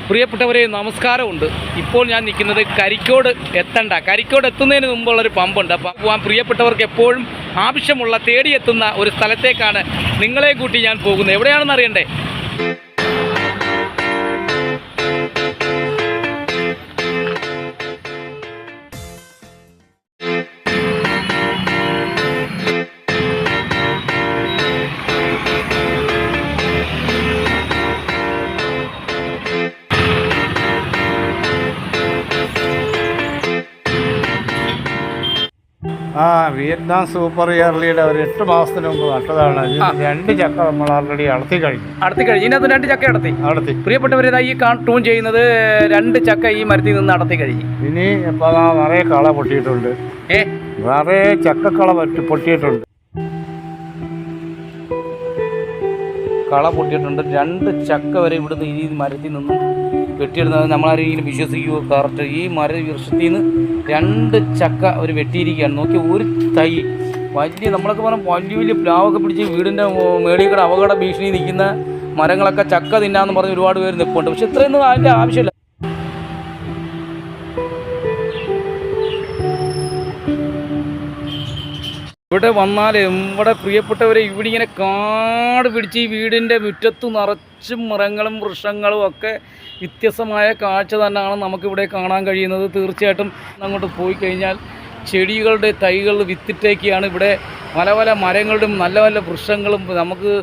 പ്രിയപ്പെട്ടവരെ നമസ്കാരമുണ്ട്. ഇപ്പോൾ ഞാൻ നിൽക്കുന്നത് കരിക്കോട് എത്തുന്നതിന് മുമ്പുള്ളൊരു പമ്പുണ്ട്. അപ്പം പോകാൻ പ്രിയപ്പെട്ടവർക്ക് എപ്പോഴും ആവശ്യമുള്ള തേടിയെത്തുന്ന ഒരു സ്ഥലത്തേക്കാണ് നിങ്ങളെ കൂട്ടി ഞാൻ പോകുന്നത്. എവിടെയാണെന്ന് അറിയണ്ടേ? വിയറ്റ്നാം സൂപ്പർ ഇയർലിയുടെ ഒരു 8 മാസത്തിന് മുമ്പ് നട്ടതാണ്. 2 ചക്ക നമ്മൾ ഓൾറെഡി അടത്തി കഴിഞ്ഞു. ഇതിനകത്ത് 2 ചക്ക അടത്തി. പ്രിയപ്പെട്ടവരെ ഈ ടൂൺ ചെയ്യുന്നത് 2 ചക്ക ഈ മരത്തിൽ നിന്ന് അടത്തി കഴിഞ്ഞു. ഇനി ഇപ്പോൾ നിറയെ കള പൊട്ടിയിട്ടുണ്ട്. നിറയെ ചക്കക്കള പൊട്ടിയിട്ടുണ്ട്. കള പൊട്ടിയിട്ടുണ്ട്. 2 ചക്ക വരെ ഇവിടുന്ന് ഈ മരത്തിൽ നിന്നും വെട്ടിയെടുക്കുന്നത് നമ്മളാരെങ്കിലും വിശ്വസിക്കുമോ? കറക്റ്റ് ഈ വൃക്ഷത്തിൽ നിന്ന് 2 ചക്ക ഒരു വെട്ടിയിരിക്കുകയാണ്. നോക്കി ഒരു തൈ വലിയ നമ്മളൊക്കെ പറഞ്ഞാൽ വലിയ പ്ലാവൊക്കെ പിടിച്ച് വീടിൻ്റെ മേളിൽ കൂടെ അപകട ഭീഷണി നിൽക്കുന്ന മരങ്ങളൊക്കെ ചക്ക തിന്നാന്ന് പറഞ്ഞ് ഒരുപാട് പേര് നിൽപ്പുണ്ട്. പക്ഷെ ഇത്രയൊന്നും അതിൻ്റെ ആവശ്യമില്ല. ഇവിടെ വന്നാൽ ഇവിടെ പ്രിയപ്പെട്ടവരെ ഇവിടെ ഇങ്ങനെ കാട് പിടിച്ച് ഈ വീടിൻ്റെ മുറ്റത്ത് നിറച്ചും മരങ്ങളും വൃക്ഷങ്ങളും ഒക്കെ വ്യത്യസ്തമായ കാഴ്ച തന്നെയാണ് നമുക്കിവിടെ കാണാൻ കഴിയുന്നത്. തീർച്ചയായിട്ടും അങ്ങോട്ട് പോയി കഴിഞ്ഞാൽ ചെടികളുടെ തൈകൾ വിത്തിട്ടേക്കാണ്. ഇവിടെ പല പല മരങ്ങളുടെയും നല്ല നല്ല വൃക്ഷങ്ങളും നമുക്ക്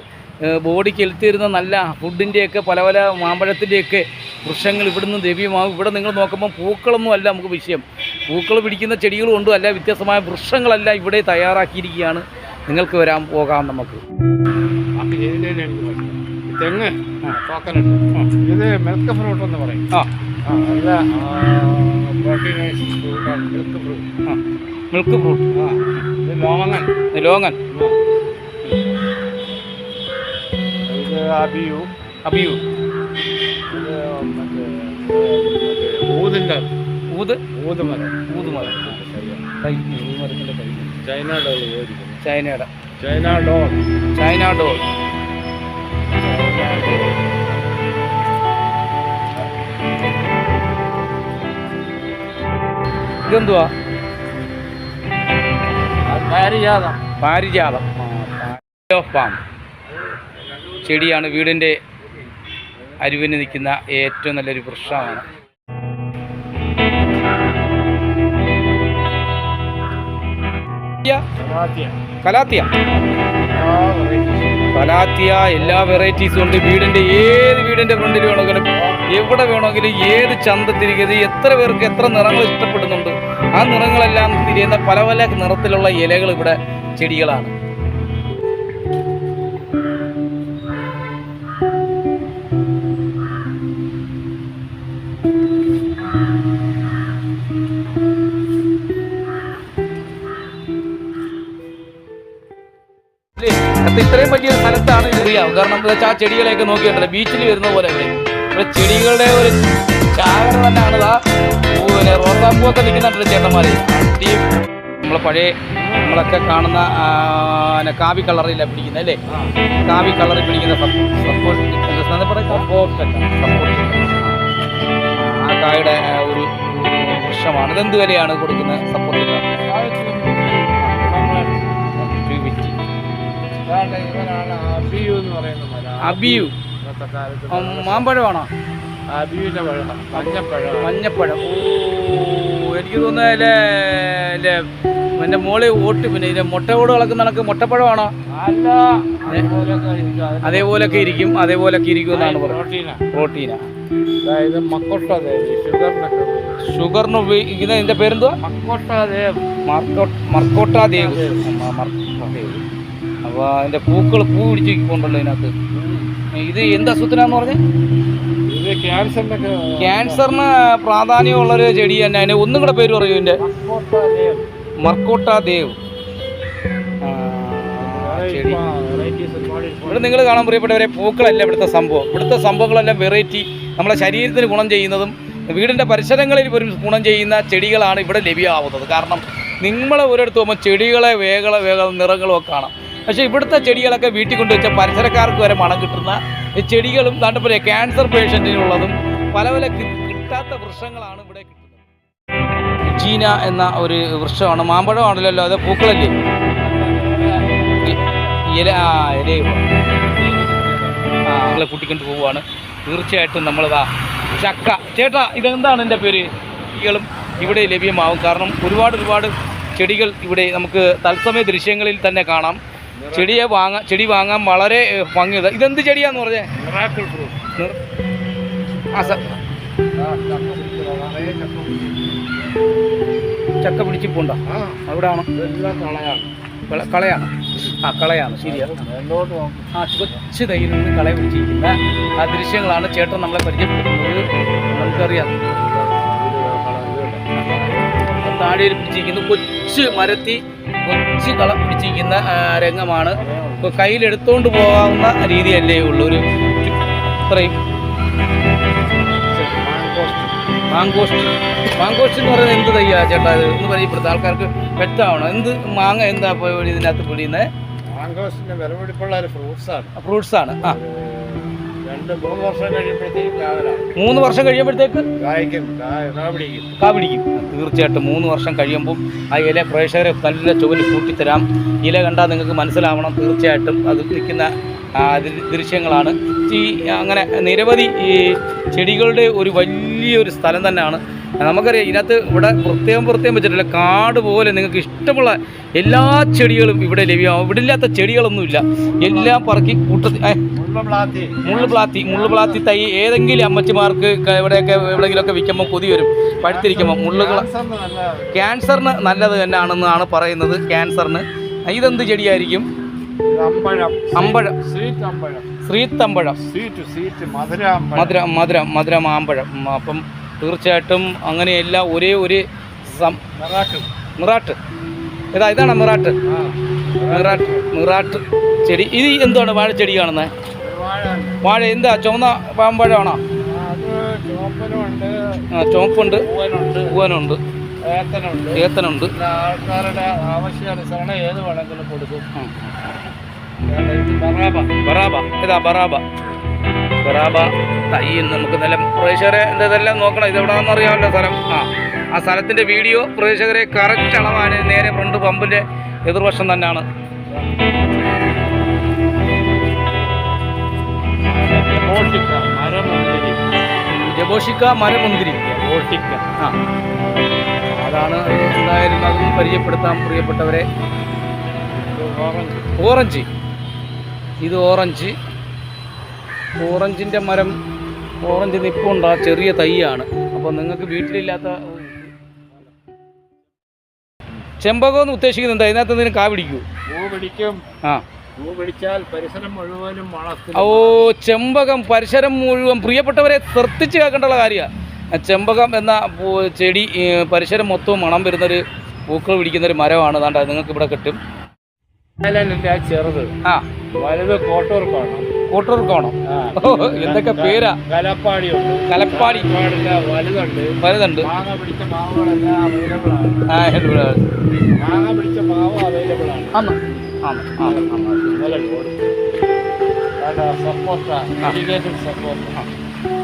ബോഡിക്ക് ഹെൽത്ത് നല്ല ഫുഡിൻ്റെയൊക്കെ പല പല മാമ്പഴത്തിൻ്റെയൊക്കെ വൃക്ഷങ്ങൾ ഇവിടുന്ന് ലഭ്യമാകും. ഇവിടെ നിങ്ങൾ നോക്കുമ്പോൾ പൂക്കളൊന്നും അല്ല നമുക്ക് വിഷയം. പൂക്കൾ പിടിക്കുന്ന ചെടികളും കൊണ്ടും അല്ല, വ്യത്യസ്തമായ വൃക്ഷങ്ങളെല്ലാം ഇവിടെ തയ്യാറാക്കിയിരിക്കുകയാണ്. നിങ്ങൾക്ക് പോകാം നമുക്ക്. തെങ്ങ്, കോക്കനട്ട്, ഇത് മിൽക്ക് ഫ്രൂട്ട് എന്ന് പറയും. നല്ല പ്രോട്ടീനൈസ് ഫ്രൂട്ടാണ് മിൽക്ക് ഫ്രൂട്ട്. ഇത് ലോങ്ങൻ. ഇത് അബിയു. ഇത് ഊതുമരം. China doll. ഇതെന്തുവാ? പാരിജാതം ചെടിയാണ്. വീടിൻ്റെ അരുവിന് നിൽക്കുന്ന ഏറ്റവും നല്ലൊരു വൃക്ഷമാണ്. കലാത്തിയ എല്ലാ വെറൈറ്റീസും ഉണ്ട്. വീടിൻ്റെ ഫ്രണ്ടിൽ വേണമെങ്കിലും എവിടെ വേണമെങ്കിലും ഏത് ചന്തത്തിരിക്കുന്നത് എത്ര പേർക്ക് എത്ര നിറങ്ങൾ ഇഷ്ടപ്പെടുന്നുണ്ട്. ആ നിറങ്ങളെല്ലാം തിരിയുന്ന പല പല നിറത്തിലുള്ള ഇലകൾ ഇവിടെ ചെടികളാണ്. ഇത്രയും വലിയ സ്ഥലത്താണ് ഇത് അറിയാവും. കാരണം എന്താ വെച്ചാൽ ആ ചെടികളെയൊക്കെ നോക്കിയിട്ടില്ല. ബീച്ചിൽ വരുന്ന പോലെ ഇവിടെ ചെടികളുടെ ഒരു ചാകര തന്നെയാണ്. പിന്നെ റോസാപ്പൂവൊക്കെ നിൽക്കുന്നുണ്ട് ചേട്ടന്മാരെ. നമ്മളെ പഴയ നമ്മളൊക്കെ കാണുന്ന കാവി കളറിലാണ് പിടിക്കുന്നത് അല്ലേ? കാവി കളറിൽ പിടിക്കുന്ന ആ കായുടെ ഒരു വൃക്ഷമാണ്. ഇതെന്ത് വിലയാണ് കൊടുക്കുന്നത്? സപ്പോർട്ട് അബിയു മാമ്പഴമാണോ? മഞ്ഞപ്പഴം. എനിക്ക് തോന്നുന്നല്ലേ എൻ്റെ മോളെ പിന്നെ ഇതിൻ്റെ മുട്ടയോട് കളക്കുന്ന കണക്ക് മുട്ടപ്പഴമാണോ? അല്ല, അതേപോലൊക്കെ ഇരിക്കും എന്നാണ് പറയുന്നത്. പ്രോട്ടീനാ. അതായത് ഷുഗറിന് ഉപയോഗിക്കുന്ന ഇതിൻ്റെ പേരെന്തുവാ? മർക്കോട്ടാദേവ്. അപ്പോൾ അതിൻ്റെ പൂ പിടിച്ചിട്ടുണ്ടല്ലോ ഇതിനകത്ത്. ഇത് എന്ത് അസുഖത്തിനാന്ന് പറഞ്ഞേ? ഇത് ക്യാൻസറിന് പ്രാധാന്യമുള്ളൊരു ചെടി തന്നെ. അതിന് ഒന്നും കൂടെ പേര് പറയൂ. ഇതിൻ്റെ മർക്കോട്ടാദേവ് ചെടി. ഇവിടെ നിങ്ങൾ കാണാൻ പ്രിയപ്പെട്ടവരെ പൂക്കളല്ല ഇവിടുത്തെ സംഭവം. ഇവിടുത്തെ സംഭവങ്ങളെല്ലാം വെറൈറ്റി, നമ്മളെ ശരീരത്തിന് ഗുണം ചെയ്യുന്നതും വീടിൻ്റെ പരിസരങ്ങളിൽ ഒരു ഗുണം ചെയ്യുന്ന ചെടികളാണ് ഇവിടെ ലഭ്യമാവുന്നത്. കാരണം നിങ്ങൾ ഒരിടത്ത് പോകുമ്പോൾ ചെടികളെ വേഗം നിറങ്ങളും ഒക്കെ കാണാം. പക്ഷേ ഇവിടുത്തെ ചെടികളൊക്കെ വീട്ടിൽ കൊണ്ടുവച്ച പരിസരക്കാർക്ക് വരെ മണം കിട്ടുന്ന ചെടികളും കണ്ടപ്പോൾ ക്യാൻസർ പേഷ്യൻറ്റിനുള്ളതും പല പല കിട്ടാത്ത വൃക്ഷങ്ങളാണ് ഇവിടെ കിട്ടുന്നത്. ജീന എന്ന ഒരു വൃക്ഷമാണ്. മാമ്പഴമാണല്ലോ, അത് പൂക്കളല്ലേ? ഇലയും ഞങ്ങളെ കൂട്ടിക്കൊണ്ട് പോവുകയാണ്. തീർച്ചയായിട്ടും നമ്മളിതാ ചക്ക. ചേട്ടാ, ഇതെന്താണ് എൻ്റെ പേര്? ചെടികളും ഇവിടെ ലഭ്യമാവും. കാരണം ഒരുപാട് ചെടികൾ ഇവിടെ നമുക്ക് തത്സമയ ദൃശ്യങ്ങളിൽ തന്നെ കാണാം. ചെടി വാങ്ങാൻ വളരെ ഭംഗിയുണ്ട്. ഇതെന്ത് ചെടിയാന്ന് പറഞ്ഞേ? ചക്ക പിടിച്ചിപ്പുണ്ടോ? അവിടെയാണോ? കളയാണ്. കളയാണ്, ശരിയാണ്. കൊച്ചു തൈയിൽ നിന്ന് കള പിടിച്ചിരിക്കുന്ന ആ ദൃശ്യങ്ങളാണ് ചേട്ടൻ നമ്മളെ പരിചയപ്പെടുത്തുന്നത്. നമുക്കറിയാം, താഴെയിൽ പിടിച്ചിരിക്കുന്ന കൊച്ചു മരത്തി കൊച്ചു കള പിടിച്ചിരിക്കുന്ന രംഗമാണ്. കയ്യിലെടുത്തുകൊണ്ട് പോകാവുന്ന രീതിയല്ലേ ഉള്ളൂ. ഒരു ഇത്രയും മാങ്കോസ്റ്റ് എന്ന് പറയുന്നത് എന്ത് തയ്യാ ചേട്ടാ? ഇത് ഒന്ന് പരിചയപ്പെടുത്ത ആൾക്കാർക്ക് വ്യക്തമാവണം. എന്ത് മാങ്ങ എന്താ ഇതിനകത്ത് പിടിയുന്നത്? മാങ്കോസ്റ്റിന്റെ വിലപിടിപ്പുള്ള ഒരു ഫ്രൂട്ട്സ് ആണ്. 2-3 വർഷം കഴിയുമ്പോഴത്തേക്ക് 3 വർഷം കഴിയുമ്പോഴത്തേക്ക് കാ പിടിക്കും. തീർച്ചയായിട്ടും 3 വർഷം കഴിയുമ്പോൾ ആ ഇല പ്രേക്ഷകരെ നല്ല ചുവന് കൂട്ടിത്തരാം. ഇല കണ്ടാൽ നിങ്ങൾക്ക് മനസ്സിലാവണം. തീർച്ചയായിട്ടും അത് നിൽക്കുന്ന ദൃശ്യങ്ങളാണ്. അങ്ങനെ നിരവധി ഈ ചെടികളുടെ ഒരു വലിയൊരു സ്ഥലം തന്നെയാണ്. നമുക്കറിയാം, ഇതിനകത്ത് ഇവിടെ പ്രത്യേകം വെച്ചിട്ടില്ല. കാട് പോലെ നിങ്ങൾക്ക് ഇഷ്ടമുള്ള എല്ലാ ചെടികളും ഇവിടെ ലഭ്യമാവും. ഇവിടെ ഇല്ലാത്ത ചെടികളൊന്നുമില്ല. എല്ലാം പറക്കി കൂട്ടത്തിൽ മുള്ളുപ്ലാത്തി തൈ ഏതെങ്കിലും അമ്മച്ചിമാർക്ക് ഇവിടെയൊക്കെ എവിടെയെങ്കിലുമൊക്കെ വിൽക്കുമ്പോൾ കൊതി വരും. പഴുത്തിരിക്കുമ്പോൾ ക്യാൻസറിന് നല്ലത് തന്നെയാണെന്നാണ് പറയുന്നത്. ക്യാൻസറിന് ഇതെന്ത് ചെടിയായിരിക്കും? അമ്പഴം, ശ്രീത്തമ്പഴം, മധുര മാമ്പഴം. അപ്പം തീർച്ചയായിട്ടും അങ്ങനെയല്ല. ഒരേ ഒരു മിറാട്ട്. ഇതാണ് മിറാട്ട് ചെടി. ഇത് എന്താണ് വാഴച്ചെടി കാണുന്നത്? വാഴ എന്താ? ചുവന്ന പാമ്പഴമാണോ? ചുവപ്പുണ്ട്, പൂവനുണ്ട്, ഏത്തനുണ്ട്. ആൾക്കാരുടെ ആവശ്യാനുസരണം ഏത് വേണമെങ്കിലും കൊടുക്കും. ബറാബ തൈ നമുക്ക് നല്ല പ്രേക്ഷകരെ ഇതെല്ലാം നോക്കണം. ഇതെവിടാന്ന് അറിയാമല്ലോ സ്ഥലം. ആ സ്ഥലത്തിൻ്റെ വീഡിയോ പ്രേക്ഷകരെ കറക്റ്റ് അളവാണ്. നേരെ ഫ്രണ്ട് പമ്പിൻ്റെ എതിർവശം തന്നെയാണ്. ജബോഷിക്ക മരമുന്തിരി. അതാണ്. എന്തായാലും അതും പരിചയപ്പെടുത്താം പ്രിയപ്പെട്ടവരെ. ഓറഞ്ച്. ഇത് ഓറഞ്ചിൻ്റെ മരം. ഓറഞ്ച് നിപ്പുണ്ട്. ആ ചെറിയ തൈയാണ്. അപ്പോൾ നിങ്ങൾക്ക് വീട്ടിലില്ലാത്ത ചെമ്പകം എന്ന് ഉദ്ദേശിക്കുന്നത് എന്താ? ഇതിനകത്ത് എന്തെങ്കിലും കാ പിടിക്കൂ? പൂ പിടിച്ചാൽ പരിസരം മുഴുവനും മണക്കും. ചെമ്പകം പരിസരം മുഴുവൻ. പ്രിയപ്പെട്ടവരെ ശ്രദ്ധിച്ച് കേൾക്കേണ്ടുള്ള കാര്യമാണ്. ചെമ്പകം എന്ന ചെടി പരിസരം മൊത്തവും മണം വരുന്നൊരു പൂക്കൾ പിടിക്കുന്നൊരു മരമാണ്. അതാണ്ട് നിങ്ങൾക്ക് ഇവിടെ കിട്ടും. ചെറുത് വലുത് കോട്ടൂർക്കാണോ? എന്തൊക്കെ പേരാ? കലപ്പാടി വലുതുണ്ട്.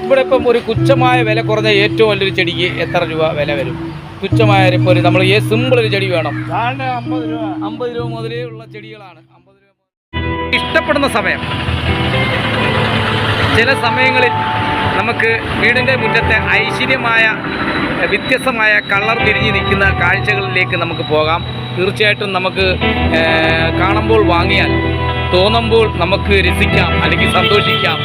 ഇവിടെ ഇപ്പം ഒരു തുച്ഛമായ വില കുറഞ്ഞ ഏറ്റവും വലിയൊരു ചെടിക്ക് എത്ര രൂപ വില വരും? തുച്ഛമായ ഇപ്പോൾ നമ്മൾ സിമ്പിൾ ഒരു ചെടി വേണം. 50 രൂപ മുതലേ ഉള്ള ചെടികളാണ്. 50 രൂപ. ഇഷ്ടപ്പെടുന്ന സമയം. ചില സമയങ്ങളിൽ നമുക്ക് വീടിൻ്റെ മുറ്റത്തെ ഐശ്വര്യമായ വ്യത്യസ്തമായ കളർ വിരിഞ്ഞ് നിൽക്കുന്ന കാഴ്ചകളിലേക്ക് നമുക്ക് പോകാം. തീർച്ചയായിട്ടും നമുക്ക് കാണുമ്പോൾ വാങ്ങിയാൽ തോന്നുമ്പോൾ നമുക്ക് രസിക്കാം, അല്ലെങ്കിൽ സന്തോഷിക്കാം.